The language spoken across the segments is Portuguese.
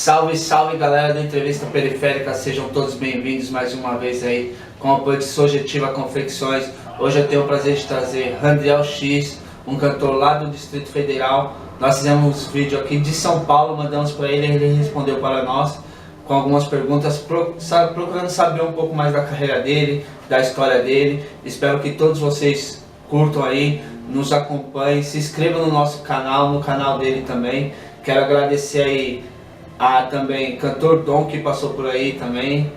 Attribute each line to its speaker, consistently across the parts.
Speaker 1: Salve, salve galera da Entrevista Periférica, sejam todos bem-vindos mais uma vez aí com o apoio de Sojetiva Confecções. Hoje eu tenho o prazer de trazer Randriel X, um cantor lá do Distrito Federal. Nós fizemos vídeo aqui de São Paulo, mandamos para ele, ele respondeu para nós com algumas perguntas, procurando saber um pouco mais da carreira dele, da história dele. Espero que todos vocês curtam aí, nos acompanhem, se inscrevam no nosso canal, no canal dele também. Quero agradecer aí a também cantor Dom, que passou por aí também,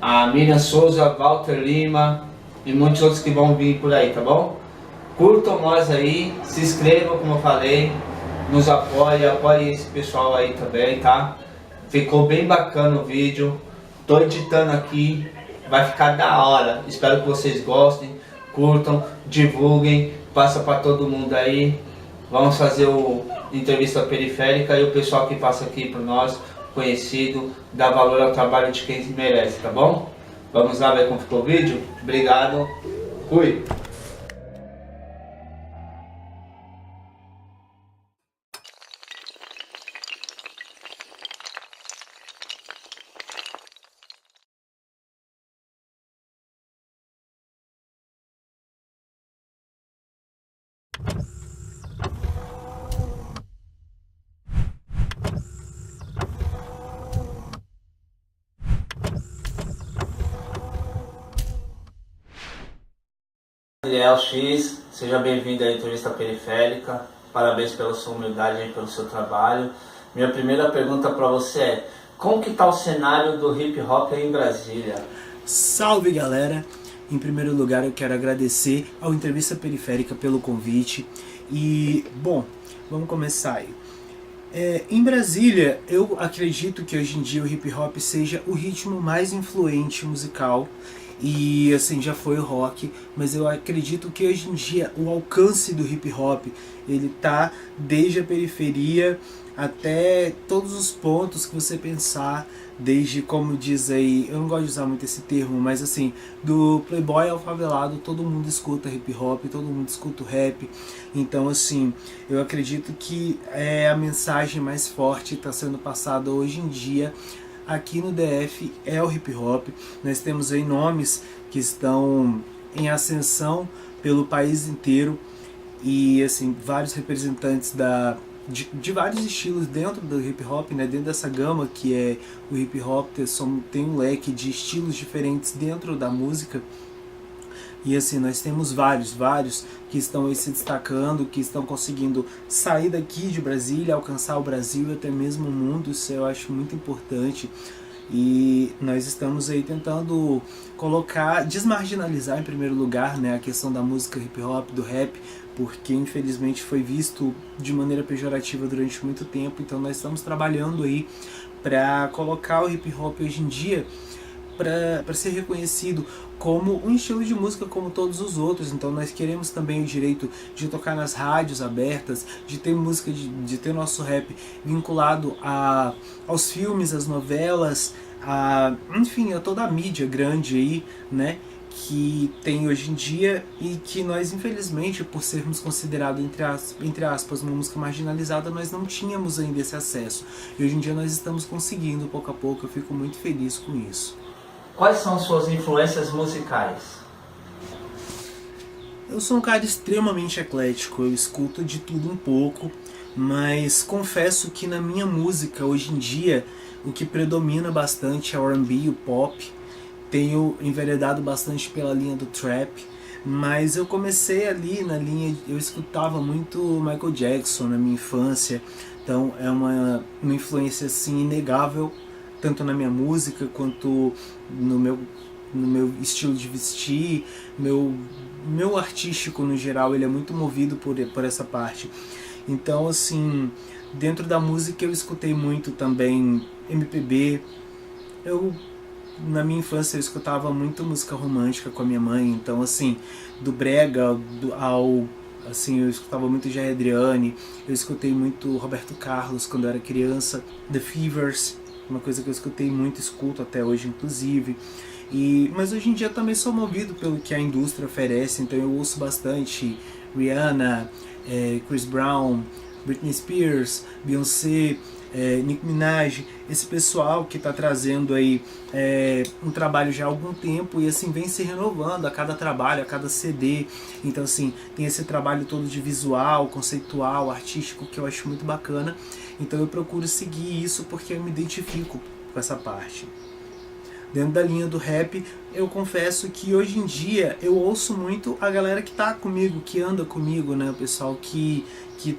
Speaker 1: a Miriam Souza, Walter Lima e muitos outros que vão vir por aí, tá bom? Curtam nós aí, se inscrevam, como eu falei, nos apoiem esse pessoal aí também, tá? Ficou bem bacana o vídeo, tô editando aqui, vai ficar da hora. Espero que vocês gostem, curtam, divulguem, passa para todo mundo aí. Vamos fazer o Entrevista Periférica e o pessoal que passa aqui por nós, conhecido, dá valor ao trabalho de quem merece, tá bom? Vamos lá ver como ficou o vídeo? Obrigado, fui! Randriel X, seja bem-vindo à Entrevista Periférica. Parabéns pela sua humildade e pelo seu trabalho. Minha primeira pergunta para você é: como que está o cenário do hip hop em Brasília?
Speaker 2: Salve galera! Em primeiro lugar eu quero agradecer ao Entrevista Periférica pelo convite. E, bom, vamos começar aí. Em Brasília, eu acredito que hoje em dia o hip hop seja o ritmo mais influente musical. E assim, já foi o rock, mas eu acredito que hoje em dia o alcance do hip hop, ele tá desde a periferia até todos os pontos que você pensar, desde, como diz aí, eu não gosto de usar muito esse termo, mas assim, do playboy ao favelado, todo mundo escuta hip hop, todo mundo escuta o rap. Então assim, eu acredito que a mensagem mais forte está sendo passada hoje em dia aqui no DF é o hip hop. Nós temos aí nomes que estão em ascensão pelo país inteiro e assim, vários representantes de vários estilos dentro do hip hop, né? Dentro dessa gama que é o hip hop, tem um leque de estilos diferentes dentro da música. E assim, nós temos vários que estão aí se destacando, que estão conseguindo sair daqui de Brasília, alcançar o Brasil e até mesmo o mundo. Isso eu acho muito importante. E nós estamos aí tentando desmarginalizar em primeiro lugar, né, a questão da música hip hop, do rap, porque infelizmente foi visto de maneira pejorativa durante muito tempo. Então nós estamos trabalhando aí para colocar o hip hop hoje em dia para ser reconhecido como um estilo de música como todos os outros. Então nós queremos também o direito de tocar nas rádios abertas, de ter música, de ter nosso rap vinculado aos filmes, às novelas, enfim, a toda a mídia grande aí, né, que tem hoje em dia e que nós, infelizmente, por sermos considerados, entre aspas, uma música marginalizada, nós não tínhamos ainda esse acesso. E hoje em dia nós estamos conseguindo, pouco a pouco. Eu fico muito feliz com isso.
Speaker 1: Quais são suas influências musicais?
Speaker 2: Eu sou um cara extremamente eclético, eu escuto de tudo um pouco, mas confesso que na minha música, hoje em dia, o que predomina bastante é o R&B e o pop. Tenho enveredado bastante pela linha do trap, mas eu comecei ali na linha, eu escutava muito Michael Jackson na minha infância, então é uma influência assim inegável, tanto na minha música quanto no meu estilo de vestir, meu artístico no geral, ele é muito movido por essa parte. Então assim, dentro da música eu escutei muito também MPB. Na minha infância eu escutava muito música romântica com a minha mãe, então assim, do brega assim, eu escutava muito Jair Adriane, eu escutei muito Roberto Carlos quando eu era criança, The Fevers, uma coisa que eu escutei muito, escuto até hoje inclusive. Mas hoje em dia também sou movido pelo que a indústria oferece, então eu ouço bastante Rihanna, Chris Brown, Britney Spears, Beyoncé, Nicki Minaj, esse pessoal que está trazendo aí um trabalho já há algum tempo e assim vem se renovando a cada trabalho, a cada CD. Então assim, tem esse trabalho todo de visual, conceitual, artístico que eu acho muito bacana. Então eu procuro seguir isso porque eu me identifico com essa parte. Dentro da linha do rap, eu confesso que hoje em dia eu ouço muito a galera que tá comigo, que anda comigo, né? O pessoal que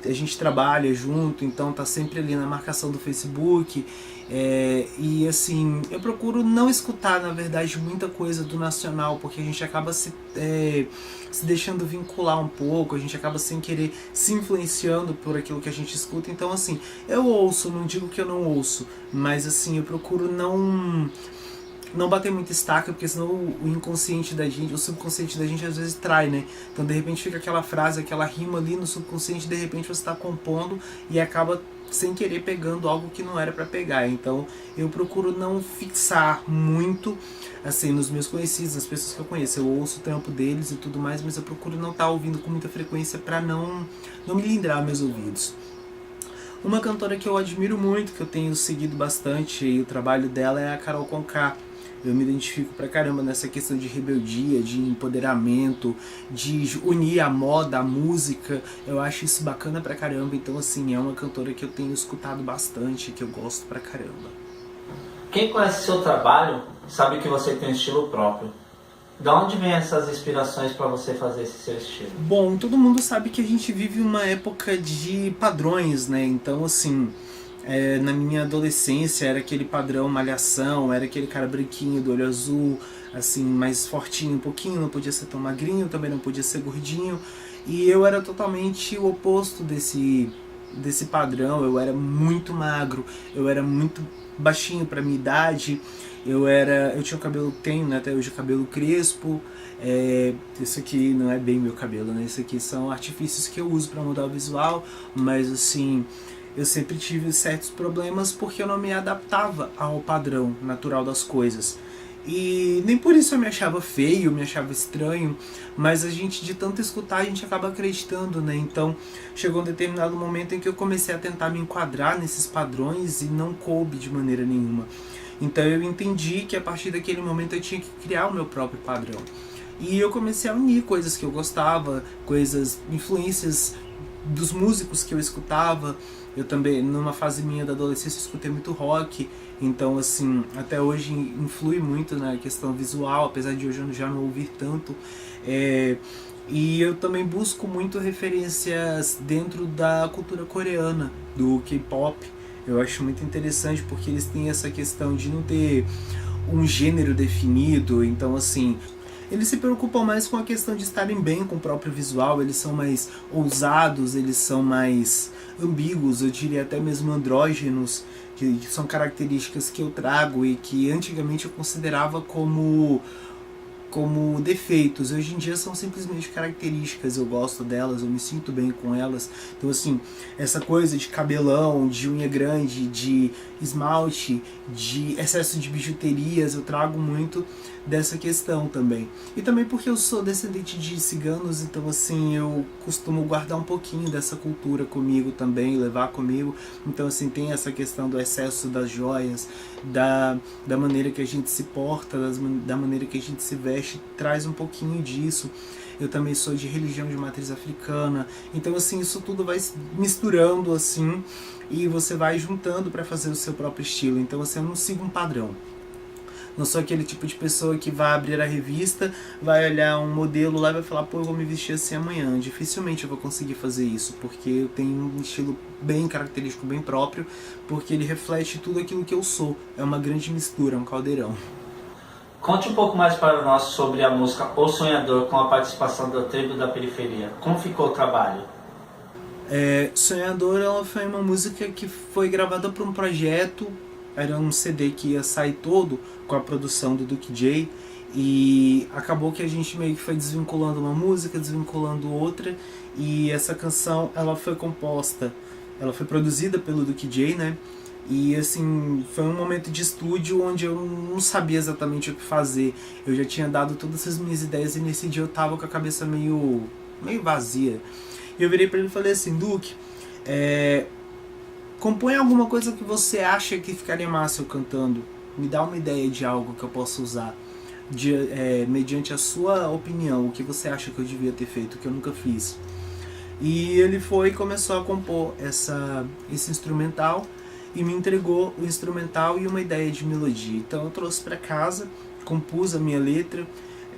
Speaker 2: a gente trabalha junto, então tá sempre ali na marcação do Facebook. E assim, eu procuro não escutar, na verdade, muita coisa do nacional, porque a gente acaba se deixando vincular um pouco, a gente acaba sem querer se influenciando por aquilo que a gente escuta. Então assim, eu ouço, não digo que eu não ouço, mas assim, eu procuro não bater muito estaca, porque senão o inconsciente da gente, o subconsciente da gente às vezes trai, né? Então de repente fica aquela frase, aquela rima ali no subconsciente, de repente você está compondo e acaba sem querer pegando algo que não era para pegar. Então eu procuro não fixar muito assim nos meus conhecidos, nas pessoas que eu conheço. Eu ouço o trampo deles e tudo mais, mas eu procuro não estar ouvindo com muita frequência para não me lindrar meus ouvidos. Uma cantora que eu admiro muito, que eu tenho seguido bastante e o trabalho dela é a Carol Conká. Eu me identifico pra caramba nessa questão de rebeldia, de empoderamento, de unir a moda, a música. Eu acho isso bacana pra caramba. Então assim, é uma cantora que eu tenho escutado bastante, que eu gosto pra caramba.
Speaker 1: Quem conhece seu trabalho sabe que você tem um estilo próprio. De onde vem essas inspirações para você fazer esse seu estilo?
Speaker 2: Bom, todo mundo sabe que a gente vive uma época de padrões, né? Então assim, na minha adolescência era aquele padrão malhação, era aquele cara branquinho do olho azul, assim, mais fortinho um pouquinho, não podia ser tão magrinho, também não podia ser gordinho. E eu era totalmente o oposto desse padrão. Eu era muito magro, eu era muito baixinho para minha idade. Eu tinha o cabelo, tenho, né, até hoje, cabelo crespo. Isso aqui não é bem meu cabelo, né? Isso aqui são artifícios que eu uso para mudar o visual, mas assim, eu sempre tive certos problemas porque eu não me adaptava ao padrão natural das coisas. E nem por isso eu me achava feio, me achava estranho, mas a gente, de tanto escutar, a gente acaba acreditando, né? Então chegou um determinado momento em que eu comecei a tentar me enquadrar nesses padrões e não coube de maneira nenhuma. Então eu entendi que a partir daquele momento eu tinha que criar o meu próprio padrão. E eu comecei a unir coisas que eu gostava, influências dos músicos que eu escutava. Eu também, numa fase minha da adolescência, escutei muito rock. Então, assim, até hoje influi muito na questão visual, apesar de hoje eu já não ouvir tanto. E eu também busco muito referências dentro da cultura coreana, do K-pop. Eu acho muito interessante porque eles têm essa questão de não ter um gênero definido. Então, assim, eles se preocupam mais com a questão de estarem bem com o próprio visual. Eles são mais ousados, eles são mais ambíguos, eu diria até mesmo andrógenos, que são características que eu trago e que antigamente eu considerava como defeitos. Hoje em dia são simplesmente características, eu gosto delas, eu me sinto bem com elas. Então assim, essa coisa de cabelão, de unha grande, de esmalte, de excesso de bijuterias, eu trago muito dessa questão também. E também porque eu sou descendente de ciganos, então assim, eu costumo guardar um pouquinho dessa cultura comigo também, levar comigo. Então assim, tem essa questão do excesso das joias, da maneira que a gente se porta, da maneira que a gente se veste, traz um pouquinho disso. Eu também sou de religião de matriz africana, então assim, isso tudo vai misturando assim, e você vai juntando para fazer o seu próprio estilo. Então assim, eu não sigo um padrão. Não sou aquele tipo de pessoa que vai abrir a revista, vai olhar um modelo lá e vai falar, pô, eu vou me vestir assim amanhã. Dificilmente eu vou conseguir fazer isso, porque eu tenho um estilo bem característico, bem próprio, porque ele reflete tudo aquilo que eu sou. É uma grande mistura, é um caldeirão.
Speaker 1: Conte um pouco mais para nós sobre a música O Sonhador, com a participação da Tribo da Periferia. Como ficou o trabalho?
Speaker 2: Sonhador, ela foi uma música que foi gravada para um projeto. Era um CD que ia sair todo com a produção do Duke J, e acabou que a gente meio que foi desvinculando uma música, desvinculando outra, e essa canção ela foi composta, ela foi produzida pelo Duke J, né? E assim, foi um momento de estúdio onde eu não sabia exatamente o que fazer. Eu já tinha dado todas as minhas ideias e nesse dia eu tava com a cabeça meio vazia. E eu virei pra ele e falei assim, Duke, compõe alguma coisa que você acha que ficaria massa eu cantando. Me dá uma ideia de algo que eu possa usar. Mediante a sua opinião, o que você acha que eu devia ter feito, que eu nunca fiz. E ele foi e começou a compor esse instrumental e me entregou o instrumental e uma ideia de melodia. Então eu trouxe para casa, compus a minha letra,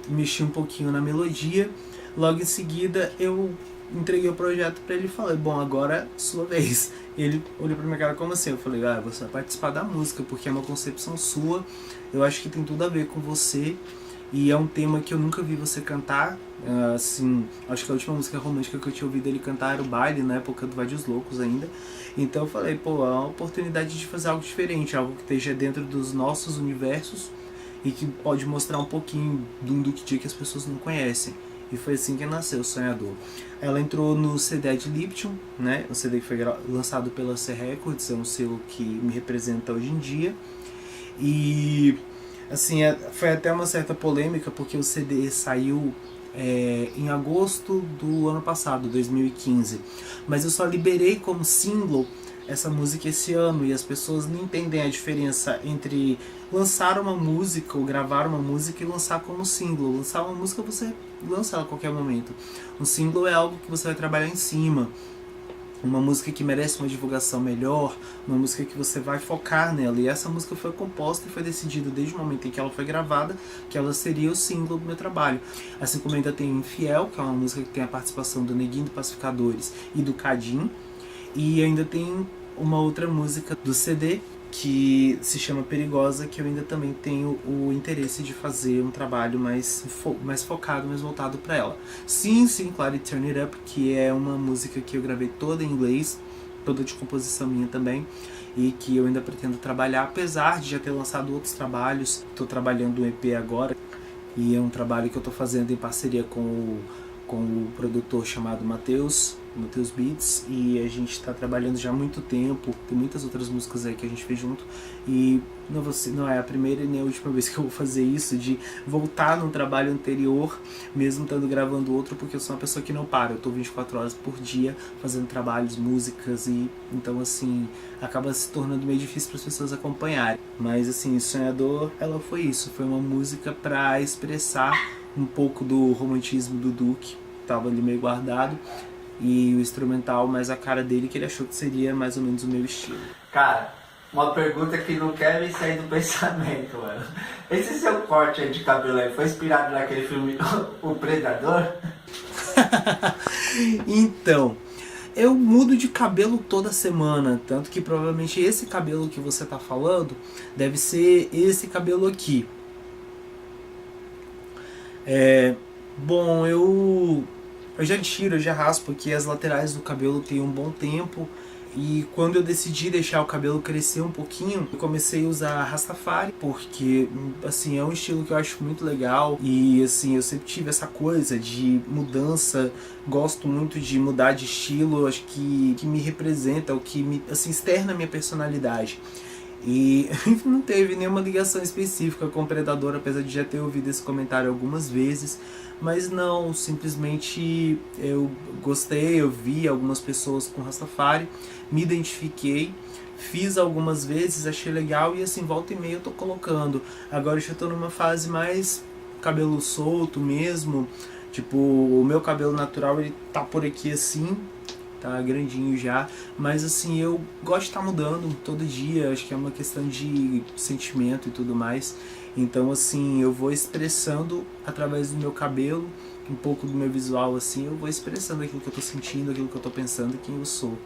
Speaker 2: mexi um pouquinho na melodia, logo em seguida eu entreguei o projeto para ele e falei, bom, agora é sua vez. Ele olhou pra minha cara como assim? Eu falei, você vai participar da música, porque é uma concepção sua, eu acho que tem tudo a ver com você, e é um tema que eu nunca vi você cantar, assim, acho que a última música romântica que eu tinha ouvido ele cantar era o Baile, na época do Vai dos Loucos ainda, então eu falei, é uma oportunidade de fazer algo diferente, algo que esteja dentro dos nossos universos, e que pode mostrar um pouquinho do Duke J que as pessoas não conhecem. E foi assim que nasceu o Sonhador. Ela entrou no CD de Lipton, né? O CD que foi lançado pela C Records, é um selo que me representa hoje em dia. E assim, foi até uma certa polêmica, porque o CD saiu em agosto do ano passado, 2015. Mas eu só liberei como single essa música esse ano, e as pessoas não entendem a diferença entre lançar uma música ou gravar uma música e lançar como single. Lançar uma música você lança ela a qualquer momento. Um single é algo que você vai trabalhar em cima, uma música que merece uma divulgação melhor, uma música que você vai focar nela. E essa música foi composta e foi decidida desde o momento em que ela foi gravada que ela seria o single do meu trabalho. Assim como ainda tem Infiel, que é uma música que tem a participação do Neguinho do Pacificadores e do Cadim, e ainda tem uma outra música do CD que se chama Perigosa, que eu ainda também tenho o interesse de fazer um trabalho mais focado, mais voltado para ela. Sim, claro, e Turn It Up, que é uma música que eu gravei toda em inglês, toda de composição minha também, e que eu ainda pretendo trabalhar, apesar de já ter lançado outros trabalhos. Estou trabalhando um EP agora, e é um trabalho que eu estou fazendo em parceria com o produtor chamado Matheus Beats, e a gente está trabalhando já há muito tempo. Tem muitas outras músicas aí que a gente fez junto, e não é a primeira e nem a última vez que eu vou fazer isso, de voltar num trabalho anterior, mesmo estando gravando outro, porque eu sou uma pessoa que não para, eu estou 24 horas por dia fazendo trabalhos, músicas, e então assim, acaba se tornando meio difícil para as pessoas acompanharem. Mas assim, Sonhador, ela foi isso, foi uma música para expressar um pouco do romantismo do Duke, estava ali meio guardado, e o instrumental mais a cara dele, que ele achou que seria mais ou menos o meu estilo.
Speaker 1: Cara, uma pergunta que não quer me sair do pensamento, mano. Esse seu corte aí de cabelo aí foi inspirado naquele filme O Predador?
Speaker 2: Então, eu mudo de cabelo toda semana, tanto que provavelmente esse cabelo que você tá falando deve ser esse cabelo aqui. Bom, eu já raspo aqui as laterais do cabelo tem um bom tempo, e quando eu decidi deixar o cabelo crescer um pouquinho, eu comecei a usar Rastafari, porque assim, é um estilo que eu acho muito legal, e assim, eu sempre tive essa coisa de mudança, gosto muito de mudar de estilo, acho que me representa, o que me assim, externa a minha personalidade. E não teve nenhuma ligação específica com o Predador, apesar de já ter ouvido esse comentário algumas vezes, mas não, simplesmente eu gostei, eu vi algumas pessoas com Rastafari, me identifiquei, fiz algumas vezes, achei legal, e assim, volta e meia eu tô colocando. Agora eu já tô numa fase mais cabelo solto mesmo, tipo, o meu cabelo natural ele tá por aqui assim, tá grandinho já, mas assim, eu gosto de estar mudando todo dia, acho que é uma questão de sentimento e tudo mais, então assim, eu vou expressando através do meu cabelo, um pouco do meu visual, assim, eu vou expressando aquilo que eu tô sentindo, aquilo que eu tô pensando, quem eu sou.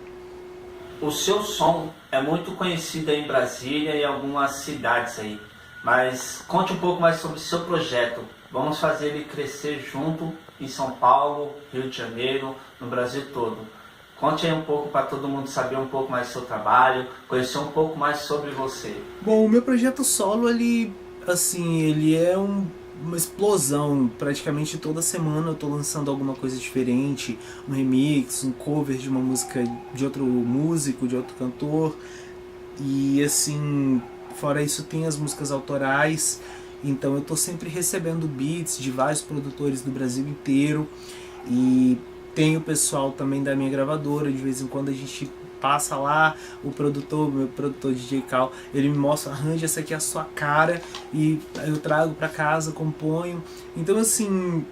Speaker 1: O seu som é muito conhecido aí em Brasília e em algumas cidades aí, mas conte um pouco mais sobre o seu projeto. Vamos fazer ele crescer junto em São Paulo, Rio de Janeiro, no Brasil todo. Conte aí um pouco para todo mundo saber um pouco mais do seu trabalho, conhecer um pouco mais sobre você.
Speaker 2: Bom, o meu projeto solo, ele é uma explosão. Praticamente toda semana eu tô lançando alguma coisa diferente, um remix, um cover de uma música de outro músico, de outro cantor. E assim, fora isso tem as músicas autorais. Então eu tô sempre recebendo beats de vários produtores do Brasil inteiro. E tem o pessoal também da minha gravadora, de vez em quando a gente passa lá, o produtor, meu produtor DJ Cal, ele me mostra, arranja, essa aqui é a sua cara, e eu trago pra casa, componho. Então assim,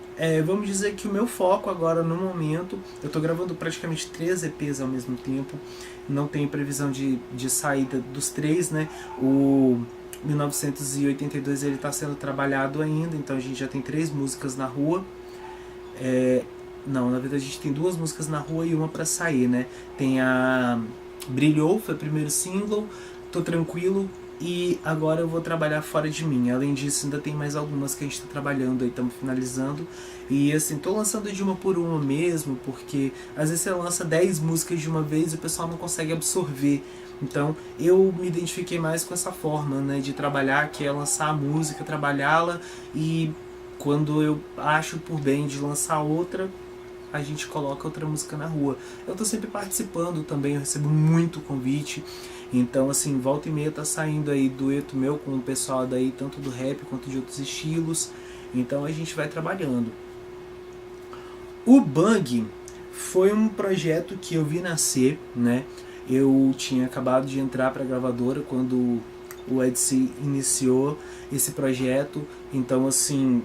Speaker 2: vamos dizer que o meu foco agora no momento, eu tô gravando praticamente 3 EPs ao mesmo tempo, não tem previsão de saída dos 3, né? O 1982 ele está sendo trabalhado ainda, então a gente já tem 3 músicas na rua. Não, na verdade a gente tem 2 músicas na rua e uma para sair, né? Tem a Brilhou, foi o primeiro single, Tô Tranquilo, e agora eu vou trabalhar Fora de Mim. Além disso, ainda tem mais algumas que a gente está trabalhando aí, estamos finalizando. E assim, tô lançando de uma por uma mesmo, porque às vezes você lança 10 músicas de uma vez e o pessoal não consegue absorver. Então eu me identifiquei mais com essa forma, né, de trabalhar, que é lançar a música, trabalhá-la, e quando eu acho por bem de lançar outra, a gente coloca outra música na rua. Eu tô sempre participando também, eu recebo muito convite. Então assim, volta e meia tá saindo aí dueto meu com o pessoal daí, tanto do rap quanto de outros estilos. Então a gente vai trabalhando. O Bang foi um projeto que eu vi nascer, né? Eu tinha acabado de entrar para a gravadora quando o Edson iniciou esse projeto. Então assim,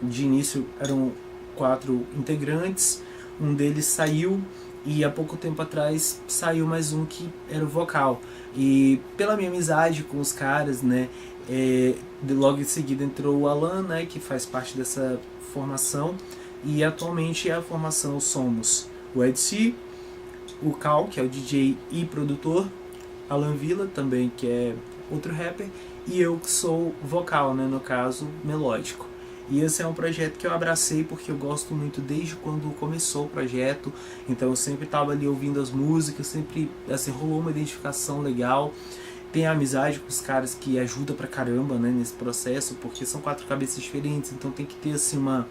Speaker 2: de início eram 4 integrantes, um deles saiu e há pouco tempo atrás saiu mais um que era o vocal. E pela minha amizade com os caras, né, logo em seguida entrou o Alan, né, que faz parte dessa formação, e atualmente a formação somos o Edson, o Cal, que é o DJ e produtor, Alan Villa também, que é outro rapper, e eu que sou vocal, né, no caso melódico. E esse é um projeto que eu abracei porque eu gosto muito desde quando começou o projeto. Então eu sempre estava ali ouvindo as músicas, sempre assim, rolou uma identificação legal. Tem a amizade com os caras que ajuda pra caramba, né, nesse processo, porque são 4 cabeças diferentes, então tem que ter assim um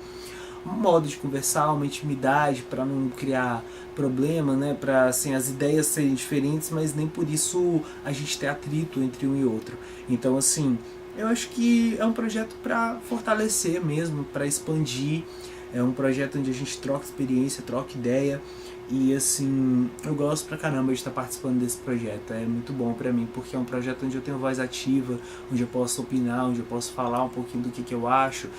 Speaker 2: modo de conversar, uma intimidade para não criar problema, né, para assim, as ideias serem diferentes, mas nem por isso a gente ter atrito entre um e outro. Então assim, eu acho que é um projeto para fortalecer mesmo, para expandir. É um projeto onde a gente troca experiência, troca ideia. E assim, eu gosto pra caramba de estar participando desse projeto. É muito bom pra mim, porque é um projeto onde eu tenho voz ativa, onde eu posso opinar, onde eu posso falar um pouquinho do que eu acho,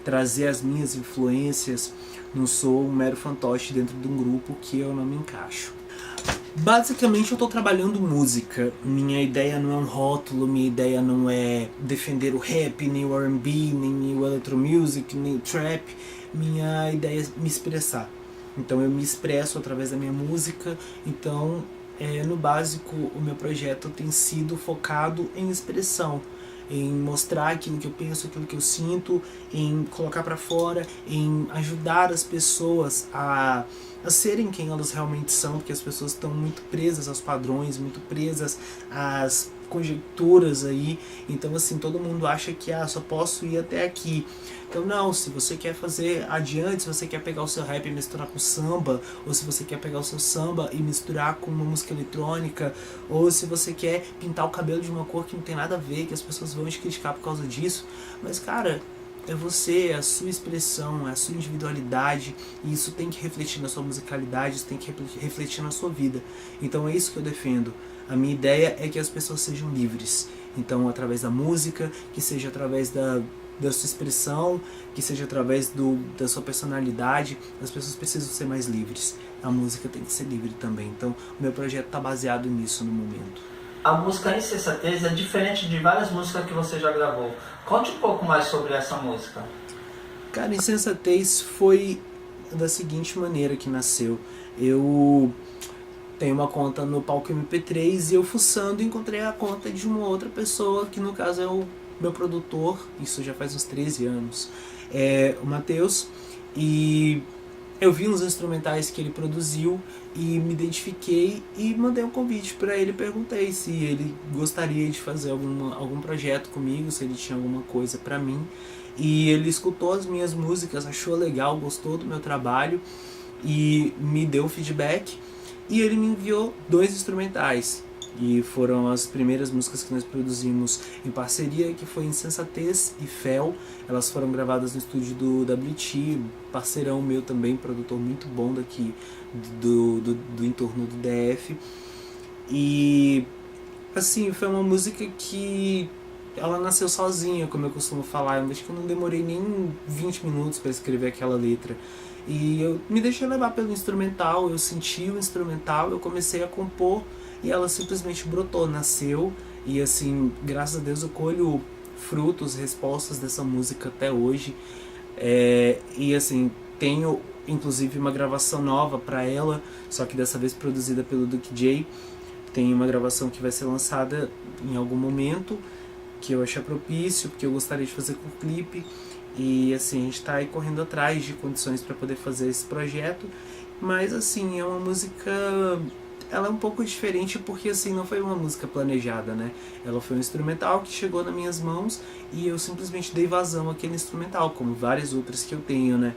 Speaker 2: trazer as minhas influências. Não sou um mero fantoche dentro de um grupo que eu não me encaixo. Basicamente eu estou trabalhando música, minha ideia não é um rótulo, minha ideia não é defender o rap, nem o R&B, nem o electromusic, nem o trap, minha ideia é me expressar. Então eu me expresso através da minha música, então no básico o meu projeto tem sido focado em expressão, em mostrar aquilo que eu penso, aquilo que eu sinto, em colocar para fora, em ajudar as pessoas a serem quem elas realmente são, porque as pessoas estão muito presas aos padrões, muito presas às conjecturas aí. Então assim, todo mundo acha que só posso ir até aqui. Então não, se você quer fazer adiante, se você quer pegar o seu rap e misturar com samba, ou se você quer pegar o seu samba e misturar com uma música eletrônica, ou se você quer pintar o cabelo de uma cor que não tem nada a ver, que as pessoas vão te criticar por causa disso, mas cara, é você, é a sua expressão, é a sua individualidade, e isso tem que refletir na sua musicalidade, isso tem que refletir na sua vida. Então é isso que eu defendo. A minha ideia é que as pessoas sejam livres. Então através da música, que seja através da sua expressão, que seja através da sua personalidade, as pessoas precisam ser mais livres. A música tem que ser livre também. Então o meu projeto está baseado nisso no momento.
Speaker 1: A música Insensatez é diferente de várias músicas que você já gravou. Conte um pouco mais sobre essa música.
Speaker 2: Cara, Insensatez foi da seguinte maneira que nasceu. Eu tenho uma conta no Palco MP3 e eu fuçando encontrei a conta de uma outra pessoa, que no caso é o meu produtor, isso já faz uns 13 anos, o Matheus, e eu vi uns instrumentais que ele produziu e me identifiquei e mandei um convite para ele, perguntei se ele gostaria de fazer algum projeto comigo, se ele tinha alguma coisa para mim, e ele escutou as minhas músicas, achou legal, gostou do meu trabalho e me deu feedback, e ele me enviou 2 instrumentais. E foram as primeiras músicas que nós produzimos em parceria, que foi Insensatez e Fel. Elas foram gravadas no estúdio do WT, parceirão meu também, produtor muito bom daqui do entorno do DF. E assim, foi uma música que ela nasceu sozinha, como eu costumo falar. Eu acho que eu não demorei nem 20 minutos para escrever aquela letra. E eu me deixei levar pelo instrumental, eu senti o instrumental, eu comecei a compor e ela simplesmente brotou, nasceu. E assim, graças a Deus eu colho frutos, respostas dessa música até hoje. E assim, tenho inclusive uma gravação nova para ela, só que dessa vez produzida pelo Duke J. Tem uma gravação que vai ser lançada em algum momento, que eu achei propício, porque eu gostaria de fazer com o clipe. E assim, a gente está aí correndo atrás de condições para poder fazer esse projeto. Mas assim, é uma música... ela é um pouco diferente porque assim, não foi uma música planejada, né? Ela foi um instrumental que chegou nas minhas mãos e eu simplesmente dei vazão àquele instrumental, como várias outras que eu tenho, né?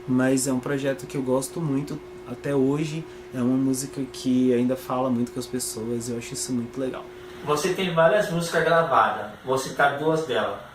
Speaker 2: Mas é um projeto que eu gosto muito até hoje. É uma música que ainda fala muito com as pessoas, eu acho isso muito legal.
Speaker 1: Você tem várias músicas gravadas, vou citar duas delas.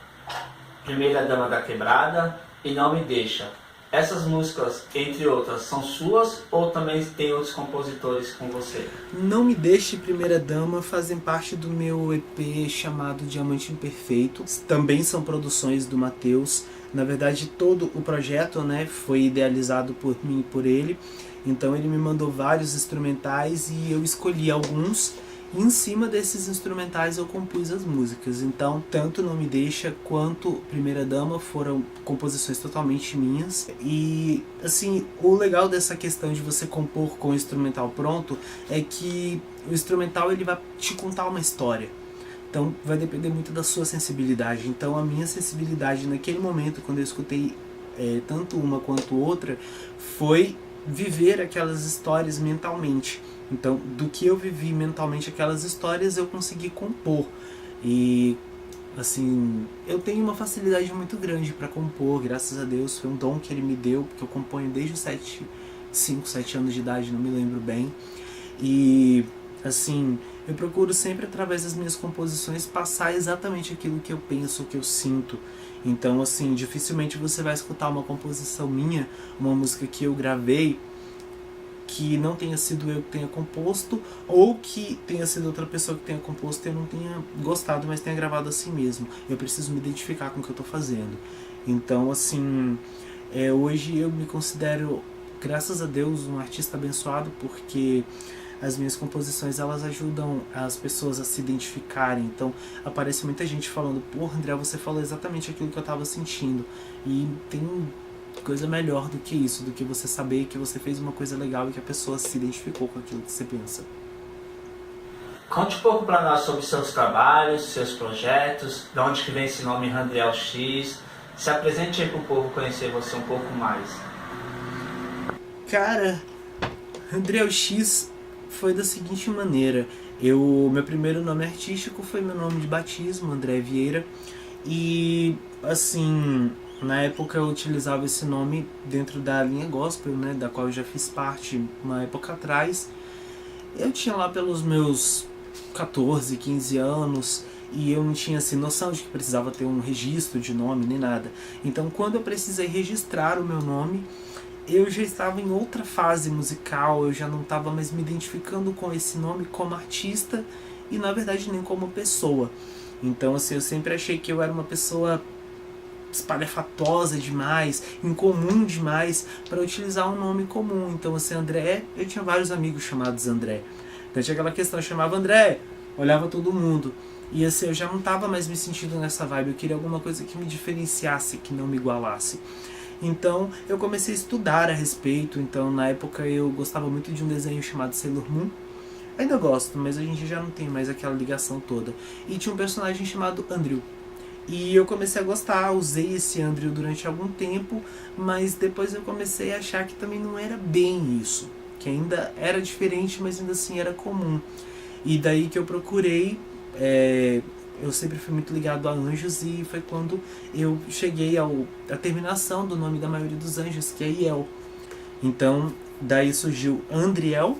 Speaker 1: Primeira Dama da Quebrada e Não Me Deixa. Essas músicas, entre outras, são suas ou também tem outros compositores com você?
Speaker 2: Não Me Deixe e Primeira Dama fazem parte do meu EP chamado Diamante Imperfeito. Também são produções do Matheus. Na verdade, todo o projeto, né, foi idealizado por mim e por ele. Então ele me mandou vários instrumentais e eu escolhi alguns. E em cima desses instrumentais eu compus as músicas. Então, tanto Não Me Deixa quanto Primeira Dama foram composições totalmente minhas. E, assim, o legal dessa questão de você compor com o instrumental pronto é que o instrumental ele vai te contar uma história. Então, vai depender muito da sua sensibilidade. Então, a minha sensibilidade naquele momento, quando eu escutei tanto uma quanto outra, foi viver aquelas histórias mentalmente. Então, do que eu vivi mentalmente aquelas histórias, eu consegui compor. E, assim, eu tenho uma facilidade muito grande para compor, graças a Deus. Foi um dom que ele me deu, porque eu componho desde os 5, 7 anos de idade, não me lembro bem. E, assim, eu procuro sempre, através das minhas composições, passar exatamente aquilo que eu penso, o que eu sinto. Então, assim, dificilmente você vai escutar uma composição minha, uma música que eu gravei, que não tenha sido eu que tenha composto, ou que tenha sido outra pessoa que tenha composto e eu não tenha gostado, mas tenha gravado assim mesmo. Eu preciso me identificar com o que eu estou fazendo. Então, assim, hoje eu me considero, graças a Deus, um artista abençoado, porque as minhas composições, elas ajudam as pessoas a se identificarem. Então, aparece muita gente falando, pô, André, você falou exatamente aquilo que eu estava sentindo. E tem coisa melhor do que isso, do que você saber que você fez uma coisa legal e que a pessoa se identificou com aquilo que você pensa.
Speaker 1: Conte um pouco para nós sobre seus trabalhos, seus projetos, de onde que vem esse nome Randriel X. Se apresente aí para o povo conhecer você um pouco mais.
Speaker 2: Cara, Randriel X foi da seguinte maneira. Meu primeiro nome artístico foi meu nome de batismo, André Vieira. E, assim, na época eu utilizava esse nome dentro da linha gospel, né, da qual eu já fiz parte uma época atrás. Eu tinha lá pelos meus 14, 15 anos e eu não tinha assim, noção de que precisava ter um registro de nome nem nada. Então, quando eu precisei registrar o meu nome, eu já estava em outra fase musical, eu já não estava mais me identificando com esse nome como artista e, na verdade, nem como pessoa. Então, assim, eu sempre achei que eu era uma pessoa espalhafatosa demais, incomum demais para utilizar um nome comum. Então, assim, André, eu tinha vários amigos chamados André. Então tinha aquela questão, eu chamava André, olhava todo mundo. E assim, eu já não estava mais me sentindo nessa vibe, eu queria alguma coisa que me diferenciasse, que não me igualasse. Então eu comecei a estudar a respeito. Então na época eu gostava muito de um desenho chamado Sailor Moon. Ainda gosto, mas a gente já não tem mais aquela ligação toda. E tinha um personagem chamado Andrew. E eu comecei a gostar, usei esse Andrew durante algum tempo, mas depois eu comecei a achar que também não era bem isso. Que ainda era diferente, mas ainda assim era comum. E daí que eu procurei, eu sempre fui muito ligado a anjos e foi quando eu cheguei à terminação do nome da maioria dos anjos, que é Iel. Então, daí surgiu Andriel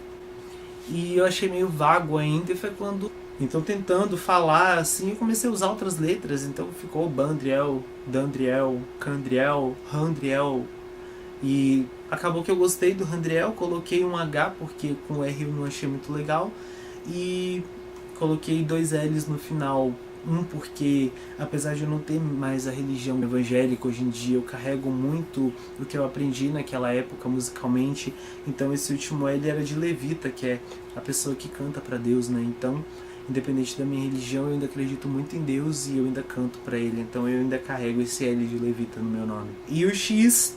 Speaker 2: e eu achei meio vago ainda, e foi quando... Então, tentando falar assim, eu comecei a usar outras letras, então ficou Bandriel, Dandriel, Candriel, Randriel, e acabou que eu gostei do Randriel, coloquei um H porque com o R eu não achei muito legal, e coloquei 2 L's no final. Porque apesar de eu não ter mais a religião evangélica hoje em dia, eu carrego muito do que eu aprendi naquela época musicalmente. Então esse último L era de levita, que é a pessoa que canta para Deus, né? Então, independente da minha religião, eu ainda acredito muito em Deus e eu ainda canto para Ele. Então eu ainda carrego esse L de levita no meu nome. E o X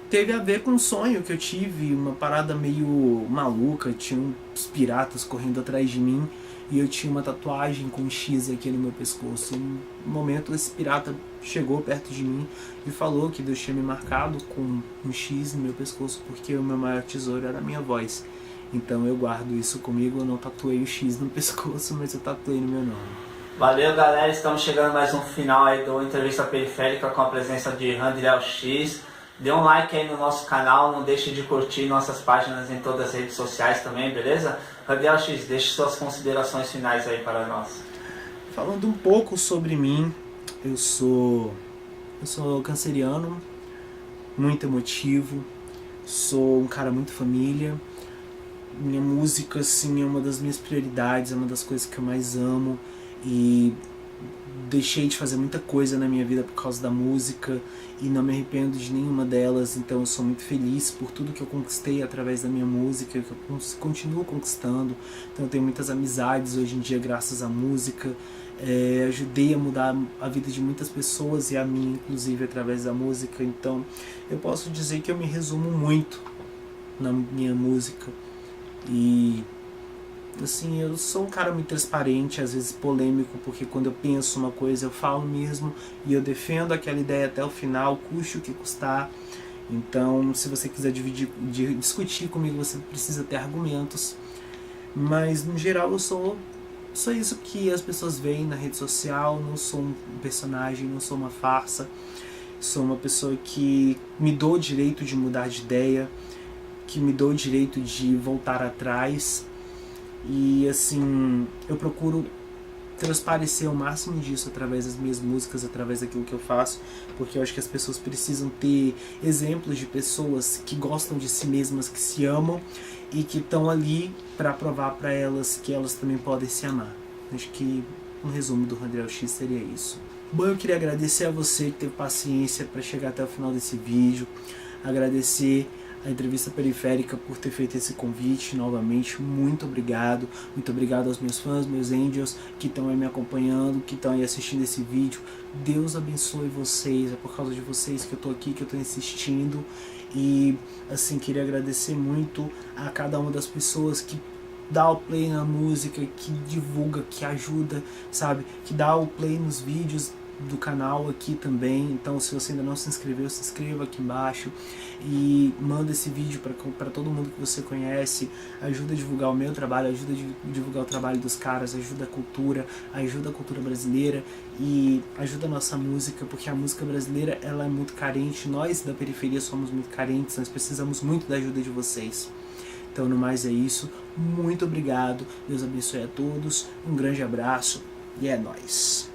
Speaker 2: teve a ver com um sonho que eu tive, uma parada meio maluca. Tinha uns piratas correndo atrás de mim e eu tinha uma tatuagem com um X aqui no meu pescoço. Em um momento esse pirata chegou perto de mim e falou que Deus tinha me marcado com um X no meu pescoço porque o meu maior tesouro era a minha voz. Então eu guardo isso comigo. Eu não tatuei o X no pescoço, mas eu tatuei no meu nome.
Speaker 1: Valeu, galera, estamos chegando mais um final aí do Entrevista Periférica com a presença de Randriel X. Dê um like aí no nosso canal, não deixe de curtir nossas páginas em todas as redes sociais também, beleza? Randriel X, deixe suas considerações finais aí para nós.
Speaker 2: Falando um pouco sobre mim, eu sou canceriano, muito emotivo, sou um cara muito família. Minha música, assim, é uma das minhas prioridades, é uma das coisas que eu mais amo, e deixei de fazer muita coisa na minha vida por causa da música e não me arrependo de nenhuma delas. Então eu sou muito feliz por tudo que eu conquistei através da minha música, que eu continuo conquistando. Então eu tenho muitas amizades hoje em dia graças à música. Ajudei a mudar a vida de muitas pessoas e a minha inclusive através da música. Então eu posso dizer que eu me resumo muito na minha música. E assim, eu sou um cara muito transparente, às vezes polêmico, porque quando eu penso uma coisa eu falo mesmo e eu defendo aquela ideia até o final, custe o que custar. Então, se você quiser discutir comigo, você precisa ter argumentos. Mas no geral eu sou isso que as pessoas veem na rede social. Não sou um personagem, não sou uma farsa. Sou uma pessoa que me dou o direito de mudar de ideia, que me dou o direito de voltar atrás. E assim, eu procuro transparecer o máximo disso através das minhas músicas, através daquilo que eu faço, porque eu acho que as pessoas precisam ter exemplos de pessoas que gostam de si mesmas, que se amam e que estão ali para provar para elas que elas também podem se amar. Acho que um resumo do Randriel X seria isso. Bom, eu queria agradecer a você que teve paciência para chegar até o final desse vídeo, agradecer a Entrevista Periférica por ter feito esse convite novamente. Muito obrigado aos meus fãs, meus angels que estão aí me acompanhando, que estão aí assistindo esse vídeo. Deus abençoe vocês, é por causa de vocês que eu tô aqui, que eu tô insistindo. E assim, queria agradecer muito a cada uma das pessoas que dá o play na música, que divulga, que ajuda, sabe, que dá o play nos vídeos do canal aqui também. Então se você ainda não se inscreveu, se inscreva aqui embaixo e manda esse vídeo para todo mundo que você conhece. Ajuda a divulgar o meu trabalho, ajuda a divulgar o trabalho dos caras, ajuda a cultura brasileira e ajuda a nossa música, porque a música brasileira ela é muito carente. Nós da periferia somos muito carentes, nós precisamos muito da ajuda de vocês. Então no mais é isso, muito obrigado, Deus abençoe a todos, um grande abraço e é nóis.